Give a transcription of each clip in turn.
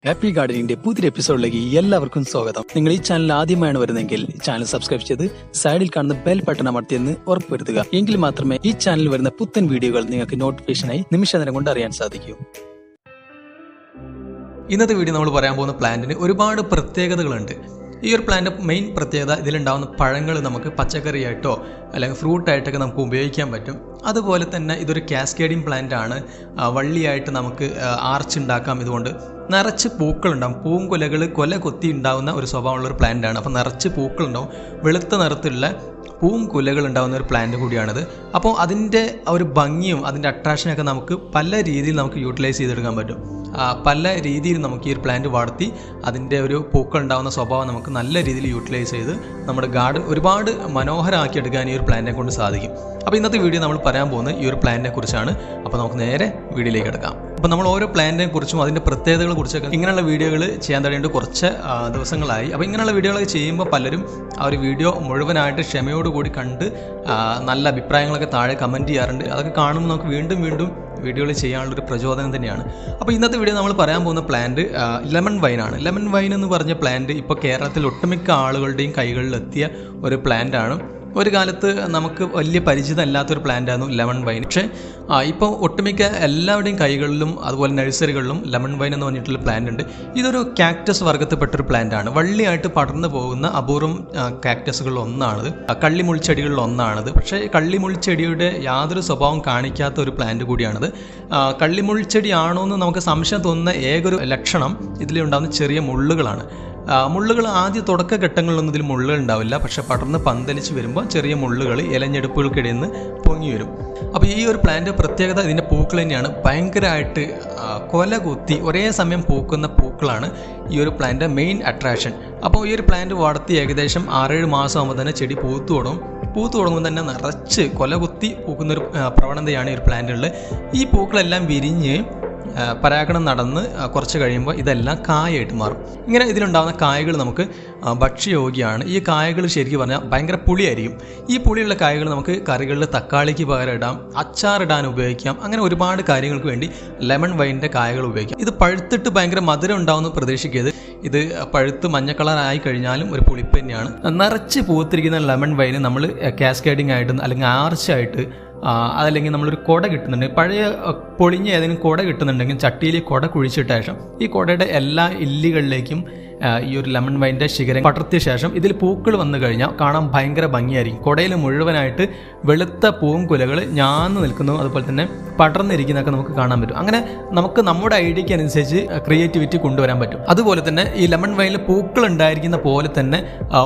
Happy ഗാർഡനിന്റെ പുതിയ എപ്പിസോഡിലേക്ക് എല്ലാവർക്കും സ്വാഗതം. നിങ്ങൾ ഈ ചാനൽ ആദ്യമായാണ് വരുന്നതെങ്കിൽ ചാനൽ സബ്സ്ക്രൈബ് ചെയ്ത് സൈഡിൽ കാണുന്ന ബെൽ ബട്ടൺ അമർത്തിയെന്ന് ഉറപ്പുവരുത്തുക. എങ്കിൽ മാത്രമേ ഈ ചാനലിൽ വരുന്ന പുത്തൻ വീഡിയോകൾ നിങ്ങൾക്ക് നോട്ടിഫിക്കേഷനായി നിമിഷനേരം കൊണ്ട് അറിയാൻ സാധിക്കൂ. ഇന്നത്തെ വീഡിയോ നമ്മൾ പറയാൻ പോകുന്ന പ്ലാന്റിന് ഒരുപാട് പ്രത്യേകതകളുണ്ട്. ഈ ഒരു പ്ലാന്റ് മെയിൻ പ്രത്യേകത ഇതിലുണ്ടാകുന്ന പഴങ്ങൾ നമുക്ക് പച്ചക്കറിയായിട്ടോ അല്ലെങ്കിൽ ഫ്രൂട്ടായിട്ടൊക്കെ നമുക്ക് ഉപയോഗിക്കാൻ പറ്റും. അതുപോലെ തന്നെ ഇതൊരു കാസ്കേഡിങ് പ്ലാന്റ് ആണ്. വള്ളിയായിട്ട് നമുക്ക് ആർച്ച് ഉണ്ടാക്കാം. ഇതുകൊണ്ട് നിറച്ച് പൂക്കളുണ്ടാകും. പൂങ്കുലകൾ കൊല കൊത്തി ഉണ്ടാകുന്ന ഒരു സ്വഭാവമുള്ളൊരു പ്ലാന്റ് ആണ്. അപ്പോൾ നിറച്ച് പൂക്കളുണ്ടാവും. വെളുത്ത നിറത്തിലുള്ള പൂങ്കുലകൾ ഉണ്ടാകുന്ന ഒരു പ്ലാന്റ് കൂടിയാണിത്. അപ്പോൾ അതിൻ്റെ ഒരു ഭംഗിയും അതിൻ്റെ അട്രാക്ഷനൊക്കെ നമുക്ക് പല രീതിയിൽ നമുക്ക് യൂട്ടിലൈസ് ചെയ്തെടുക്കാൻ പറ്റും. പല രീതിയിൽ നമുക്ക് ഈ ഒരു പ്ലാന്റ് വളർത്തി അതിൻ്റെ ഒരു പൂക്കൾ ഉണ്ടാകുന്ന സ്വഭാവം നമുക്ക് നല്ല രീതിയിൽ യൂട്ടിലൈസ് ചെയ്ത് നമ്മുടെ ഗാർഡൻ ഒരുപാട് മനോഹരമാക്കി എടുക്കാൻ ഈ ഒരു പ്ലാന്റിനെ കൊണ്ട് സാധിക്കും. അപ്പോൾ ഇന്നത്തെ വീഡിയോ നമ്മൾ പറയാൻ പോകുന്നത് ഈ ഒരു പ്ലാന്റിനെ കുറിച്ചാണ്. അപ്പോൾ നമുക്ക് നേരെ വീഡിയോയിലേക്ക് എടുക്കാം. അപ്പോൾ നമ്മൾ ഓരോ പ്ലാന്റിനെ കുറിച്ചും അതിൻ്റെ പ്രത്യേകതകളെ കുറിച്ചൊക്കെ ഇങ്ങനെയുള്ള വീഡിയോകൾ ചെയ്യാൻ തുടങ്ങിയിട്ട് കുറച്ച് ദിവസങ്ങളായി. അപ്പോൾ ഇങ്ങനെയുള്ള വീഡിയോകളൊക്കെ ചെയ്യുമ്പോൾ പലരും ആ ഒരു വീഡിയോ മുഴുവനായിട്ട് ക്ഷമയോടുകൂടി കണ്ട് നല്ല അഭിപ്രായങ്ങളൊക്കെ താഴെ കമൻറ്റ് ചെയ്യാറുണ്ട്. അതൊക്കെ കാണുമ്പോൾ നമുക്ക് വീണ്ടും വീണ്ടും വീഡിയോകൾ ചെയ്യാനുള്ളൊരു പ്രചോദനം തന്നെയാണ്. അപ്പോൾ ഇന്നത്തെ വീഡിയോ നമ്മൾ പറയാൻ പോകുന്ന പ്ലാന്റ് ലെമൺ വൈനാണ്. ലെമൺ വൈൻ എന്ന് പറഞ്ഞ പ്ലാന്റ് ഇപ്പോൾ കേരളത്തിൽ ഒട്ടുമിക്ക ആളുകളുടെയും കൈകളിലെത്തിയ ഒരു പ്ലാന്റാണ്. ഒരു കാലത്ത് നമുക്ക് വലിയ പരിചിതമല്ലാത്തൊരു പ്ലാന്റായിരുന്നു ലെമൺ വൈൻ. പക്ഷേ ഇപ്പോൾ ഒട്ടുമിക്ക എല്ലാവരുടെയും കൈകളിലും അതുപോലെ നഴ്സറികളിലും ലെമൺ വൈൻ എന്ന് പറഞ്ഞിട്ടുള്ള പ്ലാന്റ് ഉണ്ട്. ഇതൊരു കാക്ടസ് വർഗ്ഗത്തിൽപ്പെട്ടൊരു പ്ലാന്റാണ്. വള്ളിയായിട്ട് പടർന്നു പോകുന്ന അപൂർവം കാക്ടസുകളിൽ ഒന്നാണിത്. കള്ളിമുൾച്ചെടികളിൽ ഒന്നാണിത്. പക്ഷേ കള്ളിമുൾച്ചെടിയുടെ യാതൊരു സ്വഭാവം കാണിക്കാത്ത ഒരു പ്ലാന്റ് കൂടിയാണിത്. കള്ളിമുൾച്ചെടി ആണോ എന്ന് നമുക്ക് സംശയം തോന്നുന്ന ഏകൊരു ലക്ഷണം ഇതിലുണ്ടാകുന്ന ചെറിയ മുള്ളുകളാണ്. മുള്ളുകൾ ആദ്യ തുടക്കഘട്ടങ്ങളിലൊന്നും ഇതിൽ മുള്ളുകൾ ഉണ്ടാവില്ല. പക്ഷെ പടർന്ന് പന്തലിച്ച് വരുമ്പോൾ ചെറിയ മുള്ളുകൾ ഇലഞ്ഞെടുപ്പുകൾക്കിടയിൽ നിന്ന് പൊങ്ങി വരും. അപ്പോൾ ഈ ഒരു പ്ലാന്റ് പ്രത്യേകത ഇതിൻ്റെ പൂക്കൾ തന്നെയാണ്. ഭയങ്കരമായിട്ട് കൊല കുത്തി ഒരേ സമയം പൂക്കുന്ന പൂക്കളാണ് ഈ ഒരു പ്ലാന്റ് മെയിൻ അട്രാക്ഷൻ. അപ്പോൾ ഈ ഒരു പ്ലാന്റ് വളർത്തി ഏകദേശം 6-7 മാസം ആകുമ്പോൾ തന്നെ ചെടി പൂത്തു തുടങ്ങുമ്പോൾ തന്നെ നിറച്ച് കൊല കുത്തി പൂക്കുന്നൊരു പ്രവണതയാണ് ഈ ഒരു പ്ലാന്റുകളിൽ. ഈ പൂക്കളെല്ലാം വിരിഞ്ഞ് പരാഗണം നടന്ന് കുറച്ച് കഴിയുമ്പോൾ ഇതെല്ലാം കായായിട്ട് മാറും. ഇങ്ങനെ ഇതിലുണ്ടാകുന്ന കായകൾ നമുക്ക് ഭക്ഷ്യയോഗ്യമാണ്. ഈ കായകൾ ശരിക്കും പറഞ്ഞാൽ ഭയങ്കര പുളിയായിരിക്കും. ഈ പുളിയുള്ള കായകൾ നമുക്ക് കറികളിൽ തക്കാളിക്ക് പകരം ഇടാം, അച്ചാറിടാൻ ഉപയോഗിക്കാം. അങ്ങനെ ഒരുപാട് കാര്യങ്ങൾക്ക് വേണ്ടി ലെമൺ വൈനിൻ്റെ കായകൾ ഉപയോഗിക്കാം. ഇത് പഴുത്തിട്ട് ഭയങ്കര മധുരം ഉണ്ടാവുമെന്ന് പ്രതീക്ഷിക്കരുത്. ഇത് പഴുത്ത് മഞ്ഞ കളറായി കഴിഞ്ഞാലും ഒരു പുളിപ്പ് തന്നെയാണ്. നിറച്ച് പൂത്തിരിക്കുന്ന ലെമൺ വൈന് നമ്മൾ കാസ്കേഡിങ് ആയിട്ട് അല്ലെങ്കിൽ ആർച്ചായിട്ട് അതല്ലെങ്കിൽ നമ്മളൊരു കുട കിട്ടുന്നുണ്ടെങ്കിൽ പഴയ പൊളിഞ്ഞ ഏതെങ്കിലും കുട കിട്ടുന്നുണ്ടെങ്കിൽ ചട്ടിയിൽ കുട കുഴിച്ചിട്ട ശേഷം ഈ കുടയുടെ എല്ലാ ഇല്ലികളിലേക്കും ഈ ഒരു ലെമൺ വൈൻ്റെ ശിഖരം പടർത്തിയ ശേഷം ഇതിൽ പൂക്കൾ വന്നു കഴിഞ്ഞാൽ കാണാൻ ഭയങ്കര ഭംഗിയായിരിക്കും. കുടയിൽ മുഴുവനായിട്ട് വെളുത്ത പൂങ്കുലകൾ ഞാന്ന് നിൽക്കുന്നു, അതുപോലെ തന്നെ പടർന്നിരിക്കുന്നതൊക്കെ നമുക്ക് കാണാൻ പറ്റും. അങ്ങനെ നമുക്ക് നമ്മുടെ ഐഡിയയ്ക്ക് അനുസരിച്ച് ക്രിയേറ്റിവിറ്റി കൊണ്ടുവരാൻ പറ്റും. അതുപോലെ തന്നെ ഈ ലെമൺ വൈനിൽ പൂക്കൾ ഉണ്ടായിരിക്കുന്ന പോലെ തന്നെ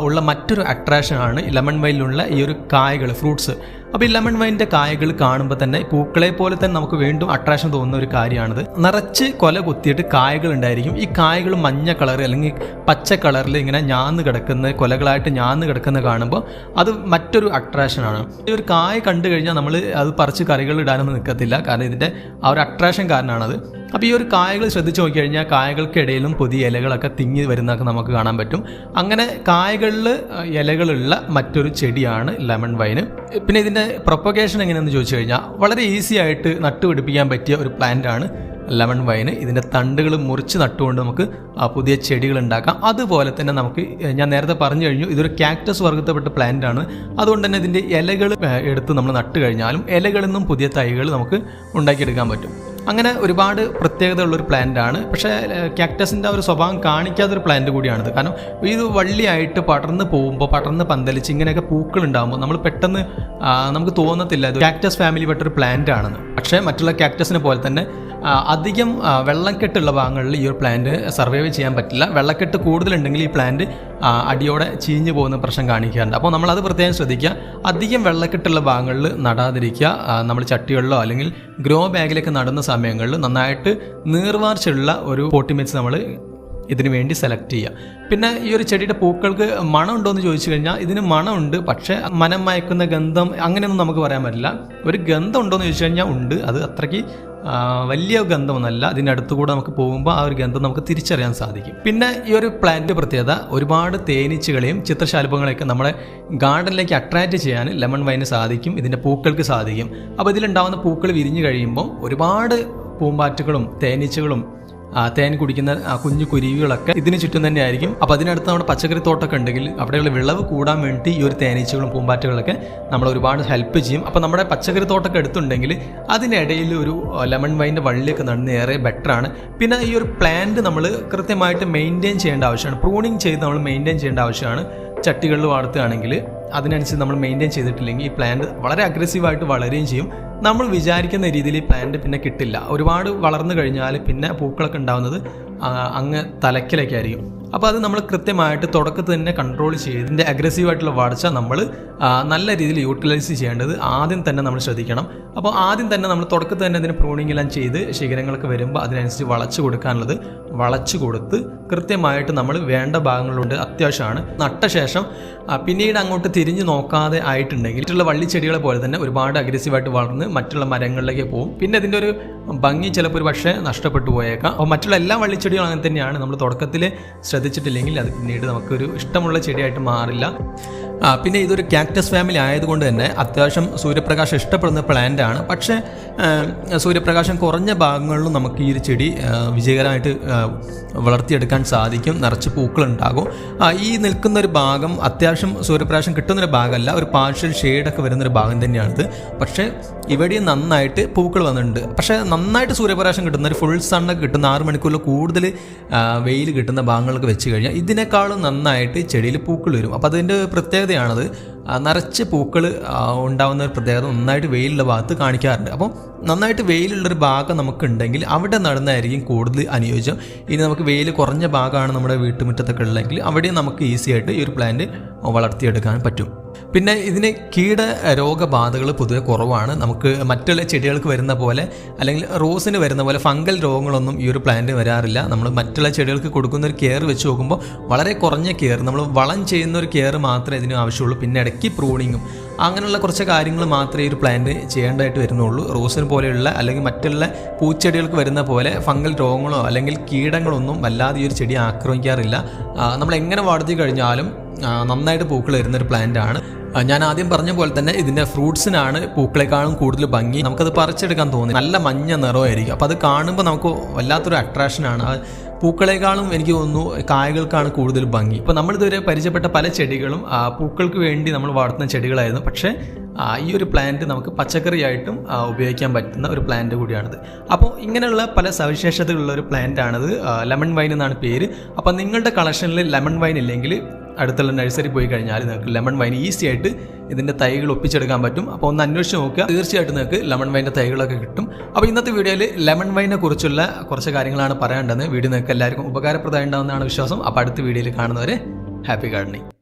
ഉള്ള മറ്റൊരു അട്രാക്ഷനാണ് ഈ ലെമൺ വൈനിലുള്ള ഈ ഒരു കായകൾ, ഫ്രൂട്ട്സ്. അപ്പോൾ ഈ ലെമൺ വൈനിൻ്റെ കായകൾ കാണുമ്പോൾ തന്നെ പൂക്കളെ പോലെ തന്നെ നമുക്ക് വീണ്ടും അട്രാക്ഷൻ തോന്നുന്ന ഒരു കാര്യമാണിത്. നിറച്ച് കൊല കുത്തിയിട്ട് കായകൾ ഉണ്ടായിരിക്കും. ഈ കായകൾ മഞ്ഞ കളർ അല്ലെങ്കിൽ പച്ച കളറിൽ ഇങ്ങനെ ഞാന്ന് കിടക്കുന്ന കൊലകളായിട്ട് ഞാന്ന് കിടക്കുന്ന കാണുമ്പോൾ അത് മറ്റൊരു അട്രാക്ഷനാണ്. ഈ ഒരു കായ കണ്ടു കഴിഞ്ഞാൽ നമ്മൾ അത് പറിച്ച് കറികൾ ഇടാനൊന്നും നിൽക്കത്തില്ല. കാരണം ഇതിൻ്റെ ആ ഒരു അട്രാക്ഷൻ കാരണമാണത്. അപ്പോൾ ഈ ഒരു കായകൾ ശ്രദ്ധിച്ച് നോക്കിക്കഴിഞ്ഞാൽ കായകൾക്കിടയിലും പുതിയ ഇലകളൊക്കെ തിങ്ങി വരുന്നതൊക്കെ നമുക്ക് കാണാൻ പറ്റും. അങ്ങനെ കായകളിൽ ഇലകളുള്ള മറ്റൊരു ചെടിയാണ് ലെമൺ വൈന്. പിന്നെ ഇതിൻ്റെ പ്രൊപ്പഗേഷൻ എങ്ങനെയെന്ന് ചോദിച്ചു കഴിഞ്ഞാൽ വളരെ ഈസി ആയിട്ട് നട്ടുപിടിപ്പിക്കാൻ പറ്റിയ ഒരു പ്ലാന്റ് ആണ് ലെമൺ വൈന്. ഇതിൻ്റെ തണ്ടുകൾ മുറിച്ച് നട്ടുകൊണ്ട് നമുക്ക് പുതിയ ചെടികൾ ഉണ്ടാക്കാം. അതുപോലെ തന്നെ നമുക്ക് ഞാൻ നേരത്തെ പറഞ്ഞു കഴിഞ്ഞു ഇതൊരു കാക്ടസ് വർഗ്ഗത്തിൽപ്പെട്ട പ്ലാന്റ് ആണ്. അതുകൊണ്ട് തന്നെ ഇതിൻ്റെ ഇലകൾ എടുത്ത് നമ്മൾ നട്ടു കഴിഞ്ഞാലും ഇലകളിൽ നിന്നും പുതിയ തൈകൾ നമുക്ക് ഉണ്ടാക്കിയെടുക്കാൻ പറ്റും. അങ്ങനെ ഒരുപാട് പ്രത്യേകതയുള്ളൊരു പ്ലാന്റ് ആണ്. പക്ഷേ കാക്ടസിൻ്റെ ഒരു സ്വഭാവം കാണിക്കാത്തൊരു പ്ലാന്റ് കൂടിയാണിത്. കാരണം ഇത് വള്ളിയായിട്ട് പടർന്ന് പോകുമ്പോൾ പടർന്ന് പന്തലിച്ച് ഇങ്ങനെയൊക്കെ പൂക്കൾ ഉണ്ടാകുമ്പോൾ നമ്മൾ പെട്ടെന്ന് നമുക്ക് തോന്നത്തില്ല ഇത് കാക്ടസ് ഫാമിലി പെട്ടൊരു പ്ലാന്റ് ആണെന്ന്. പക്ഷേ മറ്റുള്ള കാക്ടസിനെ പോലെ തന്നെ അധികം വെള്ളക്കെട്ടുള്ള ഭാഗങ്ങളിൽ ഈ ഒരു പ്ലാന്റ് സർവൈവ് ചെയ്യാൻ പറ്റില്ല. വെള്ളക്കെട്ട് കൂടുതലുണ്ടെങ്കിൽ ഈ പ്ലാന്റ് അടിയോടെ ചീഞ്ഞു പോകുന്ന പ്രശ്നം കാണിക്കാറുണ്ട്. അപ്പോൾ നമ്മളത് പ്രത്യേകം ശ്രദ്ധിക്കുക. അധികം വെള്ളക്കെട്ടുള്ള ഭാഗങ്ങളിൽ നടാതിരിക്കുക. നമ്മൾ ചട്ടികളിലോ അല്ലെങ്കിൽ ഗ്രോ ബാഗിലൊക്കെ നടുന്ന സമയങ്ങളിൽ നന്നായിട്ട് നീർവാർച്ചുള്ള ഒരു പോട്ടി മിക്സ് നമ്മൾ ഇതിനു വേണ്ടി സെലക്ട് ചെയ്യുക. പിന്നെ ഈ ഒരു ചെടിയുടെ പൂക്കൾക്ക് മണം ഉണ്ടോ എന്ന് ചോദിച്ചു കഴിഞ്ഞാൽ ഇതിന് മണമുണ്ട്. പക്ഷേ മനം മയക്കുന്ന ഗന്ധം അങ്ങനെയൊന്നും നമുക്ക് പറയാൻ പറ്റില്ല. ഒരു ഗന്ധം ഉണ്ടോ എന്ന് ചോദിച്ചു കഴിഞ്ഞാൽ ഉണ്ട്. അത് അത്രയ്ക്ക് വലിയ ഗന്ധമൊന്നുമല്ല. ഇതിൻ്റെ അടുത്തുകൂടെ നമുക്ക് പോകുമ്പോൾ ആ ഒരു ഗന്ധം നമുക്ക് തിരിച്ചറിയാൻ സാധിക്കും. പിന്നെ ഈ ഒരു പ്ലാന്റ് പ്രത്യേകത ഒരുപാട് തേനീച്ചകളെയും ചിത്രശലഭങ്ങളെയൊക്കെ നമ്മളെ ഗാർഡനിലേക്ക് അട്രാക്റ്റ് ചെയ്യാൻ ലെമൺ വൈന് സാധിക്കും. ഇതിൻ്റെ പൂക്കൾക്ക് സാധിക്കും. അപ്പോൾ ഇതിലുണ്ടാകുന്ന പൂക്കൾ വിരിഞ്ഞു കഴിയുമ്പോൾ ഒരുപാട് പൂമ്പാറ്റുകളും തേനീച്ചകളും തേൻ കുടിക്കുന്ന കുഞ്ഞു കുരുവികളൊക്കെ ഇതിന് ചുറ്റും തന്നെ ആയിരിക്കും. അപ്പോൾ അതിനടുത്ത് നമ്മുടെ പച്ചക്കറി തോട്ടമൊക്കെ ഉണ്ടെങ്കിൽ അവിടെയുള്ള വിളവ് കൂടാൻ വേണ്ടി ഈ ഒരു തേനീച്ചകളും പൂമ്പാറ്റകളൊക്കെ നമ്മൾ ഒരുപാട് ഹെൽപ്പ് ചെയ്യും. അപ്പോൾ നമ്മുടെ പച്ചക്കറി തോട്ടമൊക്കെ എടുത്തുണ്ടെങ്കിൽ അതിനിടയിൽ ഒരു ലെമൺ വൈൻ്റെ വള്ളിയൊക്കെ നടുന്നത് ഏറെ ബെറ്ററാണ്. പിന്നെ ഈ ഒരു പ്ലാന്റ് നമ്മൾ കൃത്യമായിട്ട് മെയിൻറ്റെയിൻ ചെയ്യേണ്ട ആവശ്യമാണ്. പ്രൂണിങ് ചെയ്ത് നമ്മൾ മെയിൻറ്റെയിൻ ചെയ്യേണ്ട ആവശ്യമാണ്. ചട്ടികളിൽ വളർത്തുകയാണെങ്കിൽ അതിനനുസരിച്ച് നമ്മൾ മെയിൻറ്റെയിൻ ചെയ്തിട്ടില്ലെങ്കിൽ ഈ പ്ലാന്റ് വളരെ അഗ്രസീവായിട്ട് വളരുകയും ചെയ്യും. നമ്മൾ വിചാരിക്കുന്ന രീതിയിൽ ഈ പ്ലാന്റ് പിന്നെ കിട്ടില്ല. ഒരുപാട് വളർന്നു കഴിഞ്ഞാൽ പിന്നെ പൂക്കളൊക്കെ ഉണ്ടാകുന്നത് അങ്ങ് തലക്കിലേക്കായിരിക്കും. അപ്പോൾ അത് നമ്മൾ കൃത്യമായിട്ട് തുടക്കത്തിൽ തന്നെ കൺട്രോൾ ചെയ്ത് ഇതിൻ്റെ അഗ്രസീവായിട്ടുള്ള വളർച്ച നമ്മൾ നല്ല രീതിയിൽ യൂട്ടിലൈസ് ചെയ്യേണ്ടത് ആദ്യം തന്നെ നമ്മൾ ശ്രദ്ധിക്കണം. അപ്പോൾ ആദ്യം തന്നെ നമ്മൾ തുടക്കത്തിൽ തന്നെ ഇതിന് പ്രൂണിങ് എല്ലാം ചെയ്ത് ശിഖരങ്ങളൊക്കെ വരുമ്പോൾ അതിനനുസരിച്ച് വളച്ചു കൊടുക്കാനുള്ളത് വളച്ചു കൊടുത്ത് കൃത്യമായിട്ട് നമ്മൾ വേണ്ട ഭാഗങ്ങളുണ്ട് അത്യാവശ്യമാണ്. നട്ട ശേഷം പിന്നീട് അങ്ങോട്ട് തിരിഞ്ഞു നോക്കാതെ ആയിട്ടുണ്ടെങ്കിൽ മറ്റുള്ള വള്ളിച്ചെടികളെ പോലെ തന്നെ ഒരുപാട് അഗ്രസീവായിട്ട് വളർന്ന് മറ്റുള്ള മരങ്ങളിലേക്ക് പോകും. പിന്നെ അതിൻ്റെ ഒരു ഭംഗി ചിലപ്പോൾ ഒരു പക്ഷേ നഷ്ടപ്പെട്ടു പോയേക്കാം. അപ്പോൾ മറ്റുള്ള എല്ലാ വള്ളിച്ചെടികളും അങ്ങനെ തന്നെയാണ്. നമ്മൾ തുടക്കത്തിൽ ശ്രദ്ധിച്ചിട്ടില്ലെങ്കിൽ അത് പിന്നീട് നമുക്കൊരു ഇഷ്ടമുള്ള ചെടിയായിട്ട് മാറില്ല. പിന്നെ ഇതൊരു കാക്ടസ് ഫാമിലി ആയതുകൊണ്ട് തന്നെ അത്യാവശ്യം സൂര്യപ്രകാശം ഇഷ്ടപ്പെടുന്ന പ്ലാന്റ് ആണ്. പക്ഷേ സൂര്യപ്രകാശം കുറഞ്ഞ ഭാഗങ്ങളിലും നമുക്ക് ഈ ഒരു ചെടി വിജയകരമായിട്ട് വളർത്തിയെടുക്കാൻ സാധിക്കും. നിറച്ച് പൂക്കളുണ്ടാകും. ഈ നിൽക്കുന്ന ഒരു ഭാഗം അത്യാവശ്യം സൂര്യപ്രകാശം കിട്ടുന്നൊരു ഭാഗമല്ല, ഒരു പാർഷ്യൽ ഷെയ്ഡൊക്കെ വരുന്നൊരു ഭാഗം തന്നെയാണിത്. പക്ഷേ ഇവിടെയും നന്നായിട്ട് പൂക്കൾ വന്നിട്ടുണ്ട്. പക്ഷേ നന്നായിട്ട് സൂര്യപ്രകാശം കിട്ടുന്ന ഒരു ഫുൾ സണ്ണൊക്കെ കിട്ടുന്ന 6 മണിക്കൂറിൽ കൂടുതൽ വെയിൽ കിട്ടുന്ന ഭാഗങ്ങളൊക്കെ വെച്ച് കഴിഞ്ഞാൽ ഇതിനേക്കാളും നന്നായിട്ട് ചെടിയിൽ പൂക്കൾ വരും. അപ്പോൾ അതിൻ്റെ പ്രത്യേകതയാണത്. നിറച്ച് പൂക്കൾ ഉണ്ടാകുന്ന ഒരു പ്രത്യേകത നന്നായിട്ട് വെയിലുള്ള ഭാഗത്ത് കാണിക്കാറുണ്ട്. അപ്പോൾ നന്നായിട്ട് വെയിലുള്ളൊരു ഭാഗം നമുക്കുണ്ടെങ്കിൽ അവിടെ നടുന്നതായിരിക്കും കൂടുതൽ അനുയോജ്യം. ഇനി നമുക്ക് വെയിൽ കുറഞ്ഞ ഭാഗമാണ് നമ്മുടെ വീട്ടുമുറ്റത്തൊക്കെ ഉള്ളതെങ്കിൽ അവിടെ നമുക്ക് ഈസി ആയിട്ട് ഈ ഒരു പ്ലാന്റ് വളർത്തിയെടുക്കാൻ പറ്റും. പിന്നെ ഇതിന് രോഗബാധകൾ പൊതുവെ കുറവാണ്. നമുക്ക് മറ്റുള്ള ചെടികൾക്ക് വരുന്ന പോലെ അല്ലെങ്കിൽ റോസിന് വരുന്ന പോലെ ഫംഗൽ രോഗങ്ങളൊന്നും ഈ ഒരു പ്ലാന്റ് വരാറില്ല. നമ്മൾ മറ്റുള്ള ചെടികൾക്ക് കൊടുക്കുന്ന ഒരു കെയർ വെച്ച് നോക്കുമ്പോൾ വളരെ കുറഞ്ഞ കെയർ, നമ്മൾ വളം ചെയ്യുന്ന ഒരു കെയർ മാത്രമേ ഇതിന് ആവശ്യമുള്ളൂ. പിന്നെ ഇടയ്ക്ക് പ്രൂണിങ്ങും അങ്ങനെയുള്ള കുറച്ച് കാര്യങ്ങൾ മാത്രമേ ഈ ഒരു പ്ലാന്റ് ചെയ്യേണ്ടതായിട്ട് വരുന്നുള്ളൂ. റോസിന് പോലെയുള്ള അല്ലെങ്കിൽ മറ്റുള്ള പൂച്ചെടികൾക്ക് വരുന്ന പോലെ ഫംഗൽ രോഗങ്ങളോ അല്ലെങ്കിൽ കീടങ്ങളൊന്നും വല്ലാതെ ഈ ഒരു ചെടി ആക്രമിക്കാറില്ല. നമ്മൾ എങ്ങനെ വളർത്തി കഴിഞ്ഞാലും നന്നായിട്ട് പൂക്കൾ വരുന്നൊരു പ്ലാന്റ് ആണ്. ഞാൻ ആദ്യം പറഞ്ഞ പോലെ തന്നെ ഇതിൻ്റെ ഫ്രൂട്ട്സിനാണ് പൂക്കളെക്കാളും കൂടുതൽ ഭംഗി. നമുക്കത് പറിച്ചെടുക്കാൻ തോന്നി നല്ല മഞ്ഞ നിറമായിരിക്കും. അപ്പോൾ അത് കാണുമ്പോൾ നമുക്ക് വല്ലാത്തൊരു അട്രാക്ഷനാണ്. പൂക്കളെക്കാളും എനിക്ക് തോന്നുന്നു കായകൾക്കാണ് കൂടുതൽ ഭംഗി. ഇപ്പോൾ നമ്മളിതുവരെ പരിചയപ്പെട്ട പല ചെടികളും പൂക്കൾക്ക് വേണ്ടി നമ്മൾ വളർത്തുന്ന ചെടികളായിരുന്നു. പക്ഷേ ഈ ഒരു പ്ലാന്റ് നമുക്ക് പച്ചക്കറിയായിട്ടും ഉപയോഗിക്കാൻ പറ്റുന്ന ഒരു പ്ലാന്റ് കൂടിയാണിത്. അപ്പോൾ ഇങ്ങനെയുള്ള പല സവിശേഷതകളുള്ള ഒരു പ്ലാന്റ് ആണിത്. ലെമൺ വൈൻ എന്നാണ് പേര്. അപ്പോൾ നിങ്ങളുടെ കളക്ഷനിൽ ലെമൺ വൈൻ ഇല്ലെങ്കിൽ അടുത്തുള്ള നഴ്സറി പോയി കഴിഞ്ഞാൽ നിങ്ങൾക്ക് ലെമൺ വൈൻ ഈസി ആയിട്ട് ഇതിൻ്റെ തൈകൾ ഒപ്പിച്ചെടുക്കാൻ പറ്റും. അപ്പോൾ ഒന്ന് അന്വേഷിച്ച് നോക്കുക, തീർച്ചയായിട്ടും നിങ്ങൾക്ക് ലെമൺ വൈൻ്റെ തൈകളൊക്കെ കിട്ടും. അപ്പോൾ ഇന്നത്തെ വീഡിയോയിൽ ലെമൺ വൈനെ കുറിച്ചുള്ള കുറച്ച് കാര്യങ്ങളാണ് പറയേണ്ടത്. വീഡിയോ നിങ്ങൾക്ക് എല്ലാവർക്കും ഉപകാരപ്രദമായി ഉണ്ടാകുന്നതാണ് വിശ്വാസം. അപ്പോൾ അടുത്ത വീഡിയോയിൽ കാണുന്നവരെ ഹാപ്പി ഗാർഡനിങ്.